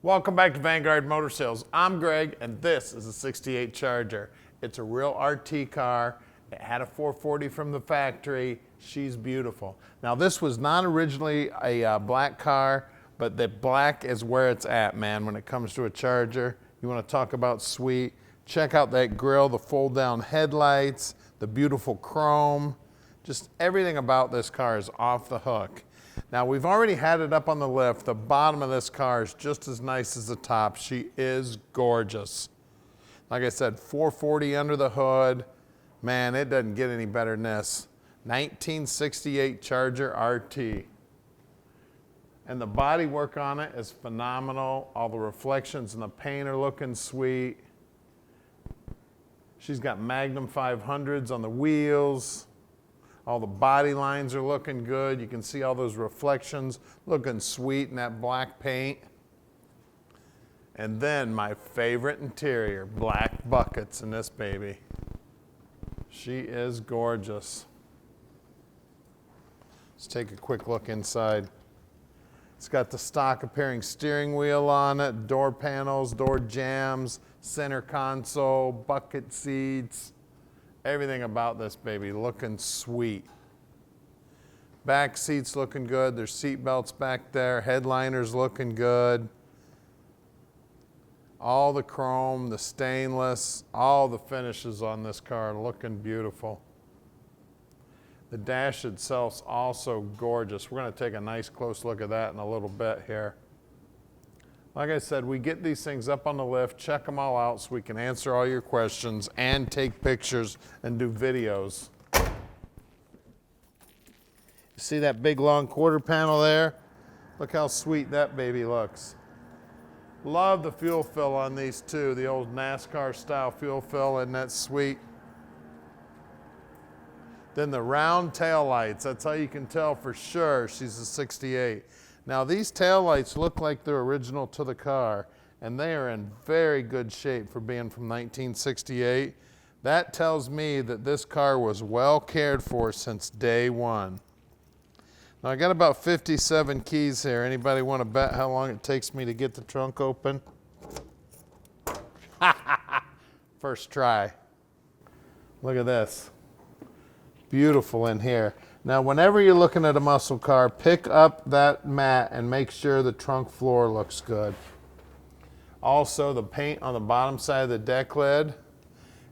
Welcome back to Vanguard Motor Sales. I'm Greg, and this is a 68 Charger. It's a real RT car. It had a 440 from the factory. She's beautiful. Now, this was not originally a black car, but the black is where it's at, man, when it comes to a Charger. You want to talk about sweet? Check out that grille, the fold-down headlights, the beautiful chrome. Just everything about this car is off the hook. Now, we've already had it up on the lift. The bottom of this car is just as nice as the top. She is gorgeous. Like I said, 440 under the hood. Man, it doesn't get any better than this. 1968 Charger RT. And the body work on it is phenomenal. All the reflections in the paint are looking sweet. She's got Magnum 500s on the wheels. All the body lines are looking good. You can see all those reflections looking sweet in that black paint. And then my favorite interior, black buckets in this baby. She is gorgeous. Let's take a quick look inside. It's got the stock appearing steering wheel on it, door panels, door jambs, center console, bucket seats. Everything about this baby looking sweet. Back seats looking good. There's seat belts back there. Headliners looking good. All the chrome, the stainless, all the finishes on this car looking beautiful. The dash itself's also gorgeous. We're going to take a nice close look at that in a little bit here. Like I said, we get these things up on the lift, check them all out so we can answer all your questions and take pictures and do videos. You see that big long quarter panel there? Look how sweet that baby looks. Love the fuel fill on these too, the old NASCAR style fuel fill, isn't that sweet? Then the round tail lights, that's how you can tell for sure she's a 68. Now, these taillights look like they're original to the car, and they are in very good shape for being from 1968. That tells me that this car was well cared for since day one. Now, I got about 57 keys here. Anybody want to bet how long it takes me to get the trunk open? First try. Look at this. Beautiful in here. Now, whenever you're looking at a muscle car, pick up that mat and make sure the trunk floor looks good. Also, the paint on the bottom side of the deck lid.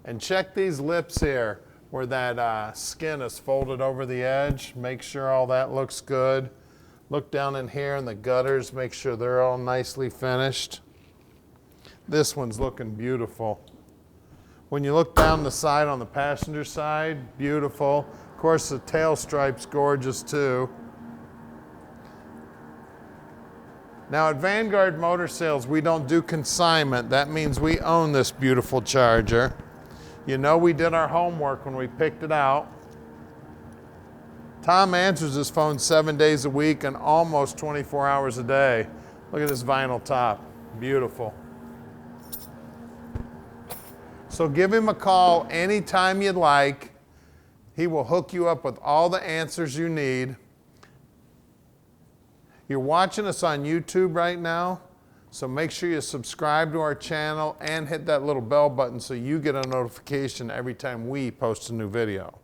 And check these lips here where that skin is folded over the edge. Make sure all that looks good. Look down in here in the gutters. Make sure they're all nicely finished. This one's looking beautiful. When you look down the side on the passenger side, beautiful. Of course, the tail stripe's gorgeous too. Now at Vanguard Motor Sales, we don't do consignment. That means we own this beautiful Charger. You know we did our homework when we picked it out. Tom answers his phone 7 days a week and almost 24 hours a day. Look at this vinyl top, beautiful. So give him a call anytime you'd like. He will hook you up with all the answers you need. You're watching us on YouTube right now, so make sure you subscribe to our channel and hit that little bell button so you get a notification every time we post a new video.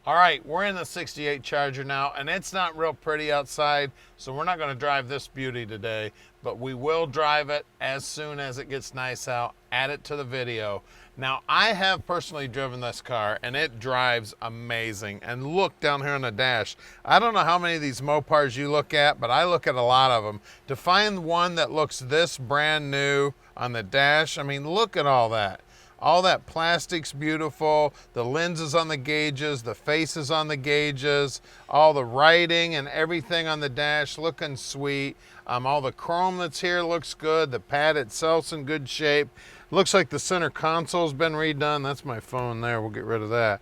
All right, we're in the 68 Charger now, and it's not real pretty outside, so we're not going to drive this beauty today, but we will drive it as soon as it gets nice out, add it to the video. Now, I have personally driven this car, and it drives amazing. And look down here on the dash. I don't know how many of these Mopars you look at, but I look at a lot of them. To find one that looks this brand new on the dash, I mean, look at all that. All that plastic's beautiful. The lenses on the gauges, the faces on the gauges, all the writing and everything on the dash looking sweet. All the chrome that's here looks good. The pad itself's in good shape. Looks like the center console's been redone. That's my phone there. We'll get rid of that.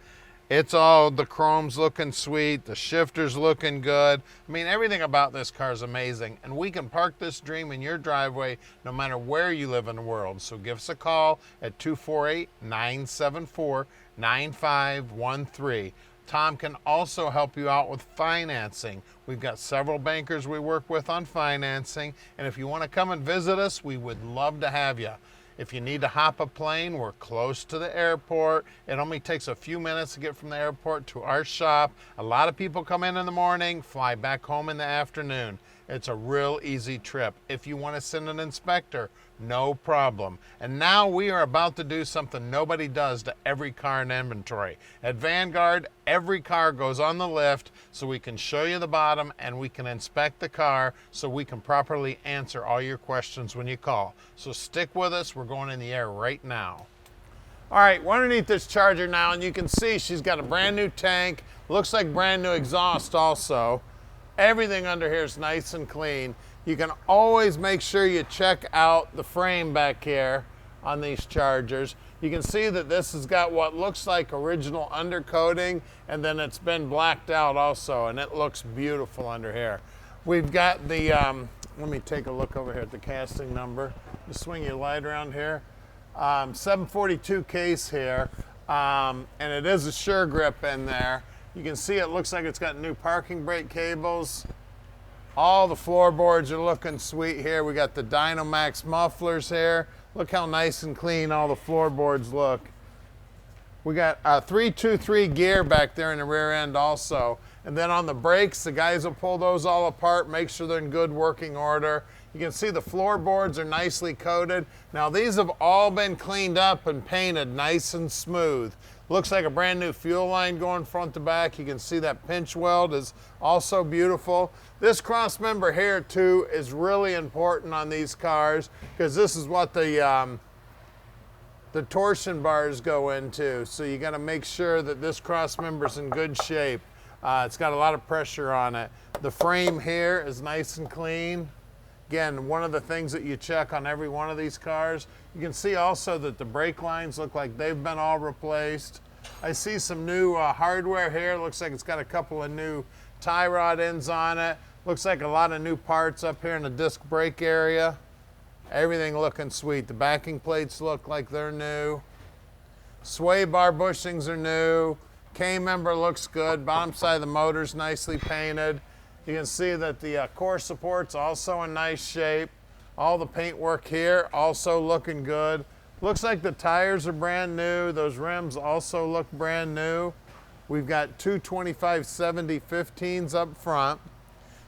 It's all, the chrome's looking sweet, the shifter's looking good. I mean, everything about this car is amazing. And we can park this dream in your driveway no matter where you live in the world. So give us a call at 248-974-9513. Tom can also help you out with financing. We've got several bankers we work with on financing. And if you want to come and visit us, we would love to have you. If you need to hop a plane, we're close to the airport. It only takes a few minutes to get from the airport to our shop. A lot of people come in the morning, fly back home in the afternoon. It's a real easy trip. If you want to send an inspector, no problem. And now we are about to do something nobody does to every car in inventory. At Vanguard, every car goes on the lift so we can show you the bottom and we can inspect the car so we can properly answer all your questions when you call. So stick with us. We're going in the air right now. All right, we're underneath this Charger now, and you can see she's got a brand new tank. Looks like brand new exhaust also. Everything under here is nice and clean. You can always make sure you check out the frame back here on these Chargers. You can see that this has got what looks like original undercoating, and then it's been blacked out also, and it looks beautiful under here. We've got the, let me take a look over here at the casting number. Just swing your light around here. 742 case here, and it is a Sure Grip in there. You can see it looks like it's got new parking brake cables. All the floorboards are looking sweet here. We got the Dynamax mufflers here. Look how nice and clean all the floorboards look. We got a 323 gear back there in the rear end also. And then on the brakes, the guys will pull those all apart, make sure they're in good working order. You can see the floorboards are nicely coated. Now these have all been cleaned up and painted nice and smooth. Looks like a brand new fuel line going front to back. You can see that pinch weld is also beautiful. This cross member here too is really important on these cars because this is what the torsion bars go into. So you got to make sure that this cross member is in good shape. It's got a lot of pressure on it. The frame here is nice and clean. Again, one of the things that you check on every one of these cars. You can see also that the brake lines look like they've been all replaced. I see some new hardware here. Looks like it's got a couple of new tie rod ends on it. Looks like a lot of new parts up here in the disc brake area. Everything looking sweet. The backing plates look like they're new. Sway bar bushings are new. K-member looks good. Bottom side of the motor's nicely painted. You can see that the core support's also in nice shape. All the paintwork here also looking good. Looks like the tires are brand new. Those rims also look brand new. We've got two 2570 15s up front.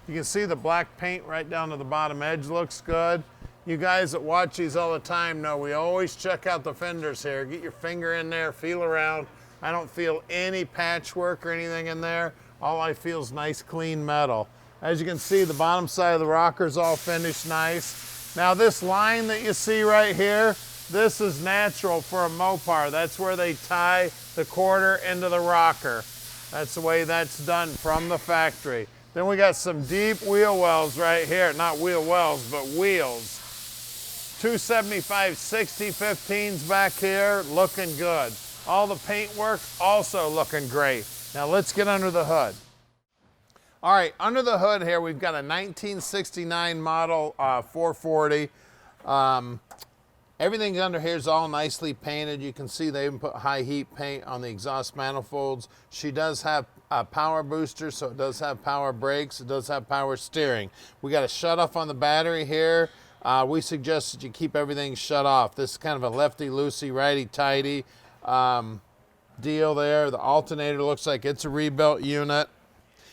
You can see the black paint right down to the bottom edge looks good. You guys that watch these all the time know we always check out the fenders here. Get your finger in there, feel around. I don't feel any patchwork or anything in there. All I feel is nice, clean metal. As you can see, the bottom side of the rocker's all finished nice. Now this line that you see right here, this is natural for a Mopar. That's where they tie the quarter into the rocker. That's the way that's done from the factory. Then we got some deep wheel wells right here. Not wheel wells, but wheels. 275 60 15s back here, looking good. All the paintwork also looking great. Now let's get under the hood. All right, under the hood here, we've got a 1969 model 440. Everything under here is all nicely painted. You can see they even put high heat paint on the exhaust manifolds. She does have a power booster, so it does have power brakes. It does have power steering. We got a shut off on the battery here. We suggest that you keep everything shut off. This is kind of a lefty-loosey, righty-tighty deal there. The alternator looks like it's a rebuilt unit.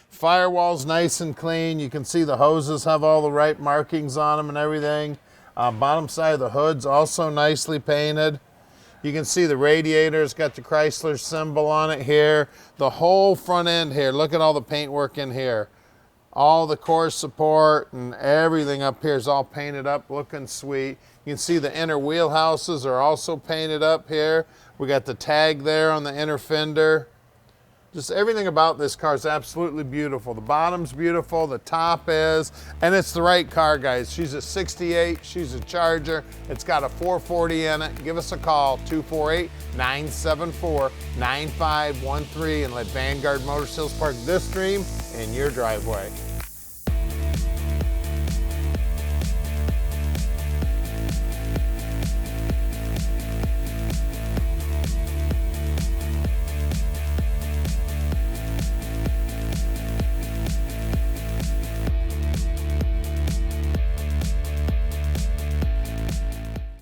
Firewall's nice and clean. You can see the hoses have all the right markings on them and everything. Bottom side of the hood's also nicely painted. You can see the radiator's got the Chrysler symbol on it here. The whole front end here, look at all the paintwork in here. All the core support and everything up here is all painted up, looking sweet. You can see the inner wheelhouses are also painted up here. We got the tag there on the inner fender. Just everything about this car is absolutely beautiful. The bottom's beautiful, the top is, and it's the right car, guys. She's a 68, she's a Charger. It's got a 440 in it. Give us a call, 248-974-9513, and let Vanguard Motor Sales park this dream in your driveway.